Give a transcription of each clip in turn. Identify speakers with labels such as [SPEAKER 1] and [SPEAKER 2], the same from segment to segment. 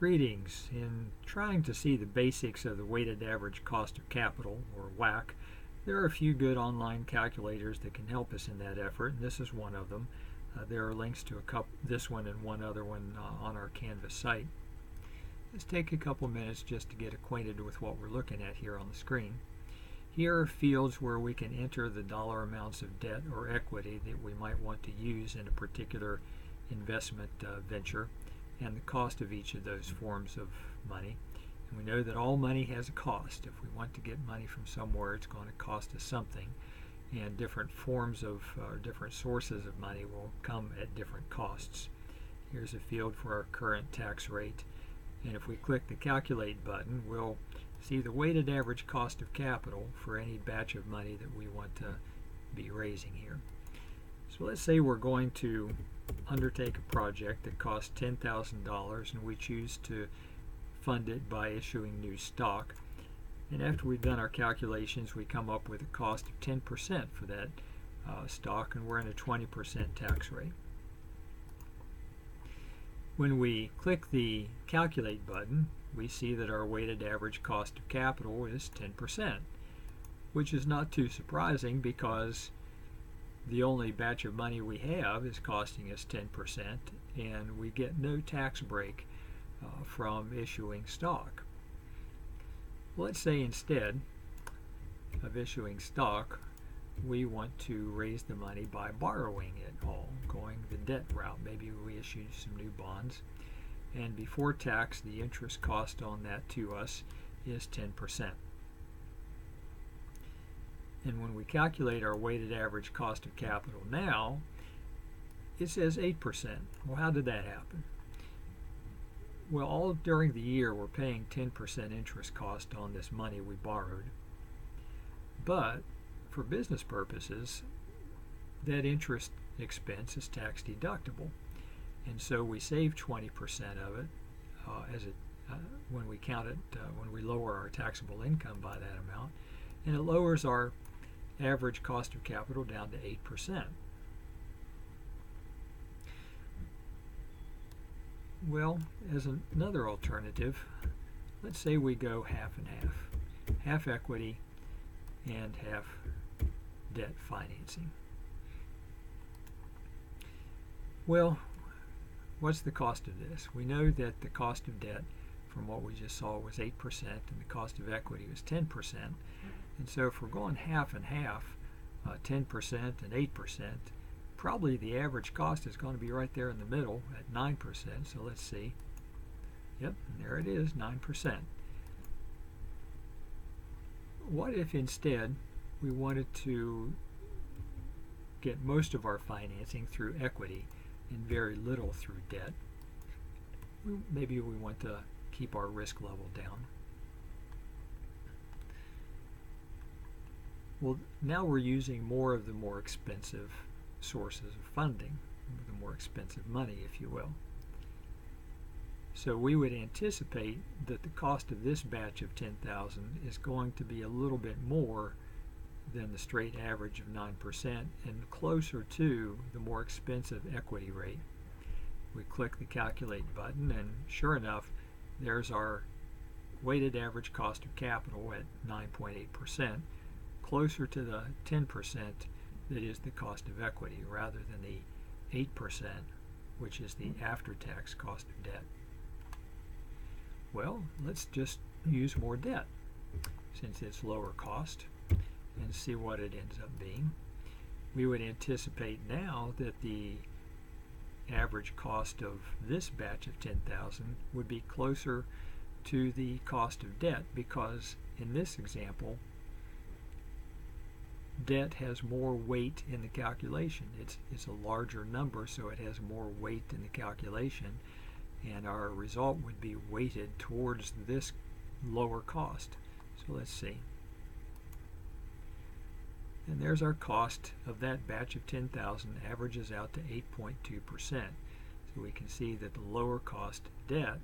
[SPEAKER 1] Greetings. In trying to see the basics of the weighted average cost of capital, or WACC, there are a few good online calculators that can help us in that effort, and this is one of them. There are links to this one and one other one on our Canvas site. Let's take a couple minutes just to get acquainted with what we're looking at here on the screen. Here are fields where we can enter the dollar amounts of debt or equity that we might want to use in a particular investment venture, and the cost of each of those forms of money. And we know that all money has a cost. If we want to get money from somewhere, it's going to cost us something, and different forms of different sources of money will come at different costs. Here's a field for our current tax rate, and if we click the calculate button, we'll see the weighted average cost of capital for any batch of money that we want to be raising here. So let's say we're going to undertake a project that costs $10,000 and we choose to fund it by issuing new stock. And after we've done our calculations, we come up with a cost of 10% for that stock, and we're in a 20% tax rate. When we click the calculate button, we see that our weighted average cost of capital is 10%, which is not too surprising because the only batch of money we have is costing us 10%, and we get no tax break from issuing stock. Let's say instead of issuing stock, we want to raise the money by borrowing it all, going the debt route. Maybe we issue some new bonds, and before tax, the interest cost on that to us is 10%. And when we calculate our weighted average cost of capital now, it says 8%. Well, how did that happen? Well, all during the year we're paying 10% interest cost on this money we borrowed. But for business purposes, that interest expense is tax deductible. And so we save 20% of it when we count it, when we lower our taxable income by that amount. And it lowers our average cost of capital down to 8%. Well, as another alternative, let's say we go half and half equity and half debt financing. Well, what's the cost of this? We know that the cost of debt from what we just saw was 8% and the cost of equity was 10%. And so if we're going half and half, 10% and 8%, probably the average cost is going to be right there in the middle at 9%. So let's see. Yep, there it is, 9%. What if instead we wanted to get most of our financing through equity and very little through debt? Maybe we want to keep our risk level down. Well, now we're using more of the more expensive sources of funding, the more expensive money, if you will. So we would anticipate that the cost of this batch of 10,000 is going to be a little bit more than the straight average of 9% and closer to the more expensive equity rate. We click the calculate button, and sure enough, there's our weighted average cost of capital at 9.8%, closer to the 10% that is the cost of equity rather than the 8%, which is the after-tax cost of debt. Well, let's just use more debt since it's lower cost and see what it ends up being. We would anticipate now that the average cost of this batch of 10,000 would be closer to the cost of debt because in this example, debt has more weight in the calculation. It's a larger number, so it has more weight in the calculation, and our result would be weighted towards this lower cost. So let's see. And there's our cost of that batch of 10,000 averages out to 8.2%. So we can see that the lower cost debt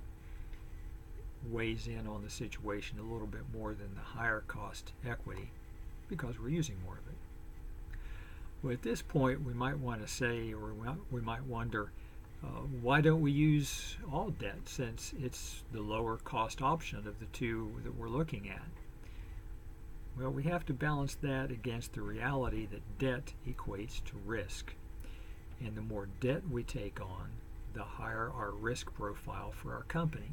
[SPEAKER 1] weighs in on the situation a little bit more than the higher cost equity because we're using more of it. Well, at this point we might want to say, or we might wonder, Why don't we use all debt since it's the lower cost option of the two that we're looking at? Well, we have to balance that against the reality that debt equates to risk. And the more debt we take on, the higher our risk profile for our company.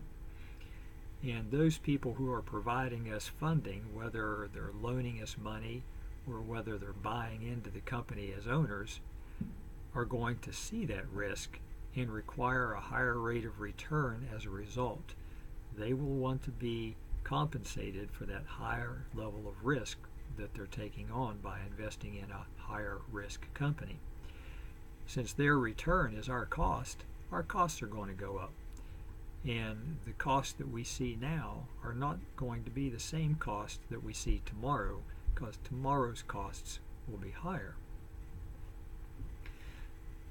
[SPEAKER 1] And those people who are providing us funding, whether they're loaning us money or whether they're buying into the company as owners, are going to see that risk and require a higher rate of return as a result. They will want to be compensated for that higher level of risk that they're taking on by investing in a higher risk company. Since their return is our costs are going to go up. And the costs that we see now are not going to be the same cost that we see tomorrow, because tomorrow's costs will be higher.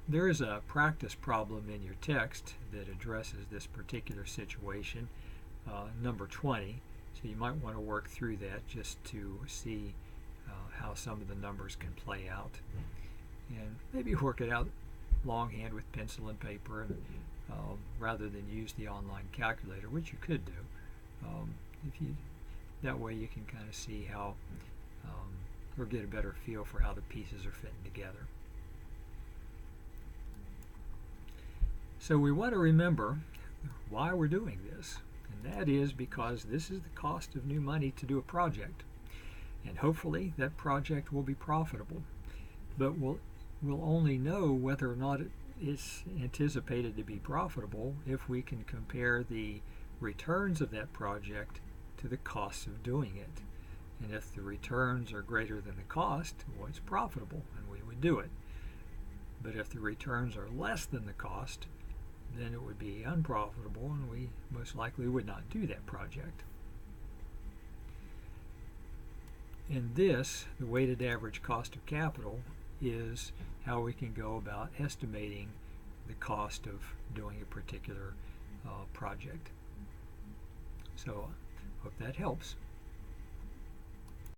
[SPEAKER 1] There is a practice problem in your text that addresses this particular situation, number 20. So you might want to work through that just to see how some of the numbers can play out. And maybe work it out longhand with pencil and paper, and rather than use the online calculator, which you could do. That way you can kind of see how, or get a better feel for how the pieces are fitting together. So we want to remember why we're doing this, and that is because this is the cost of new money to do a project, and hopefully that project will be profitable. But we'll only know whether or not it is anticipated to be profitable if we can compare the returns of that project to the costs of doing it. And if the returns are greater than the cost, well, it's profitable and we would do it. But if the returns are less than the cost, then it would be unprofitable and we most likely would not do that project. In this, the weighted average cost of capital is how we can go about estimating the cost of doing a particular project. So, hope that helps.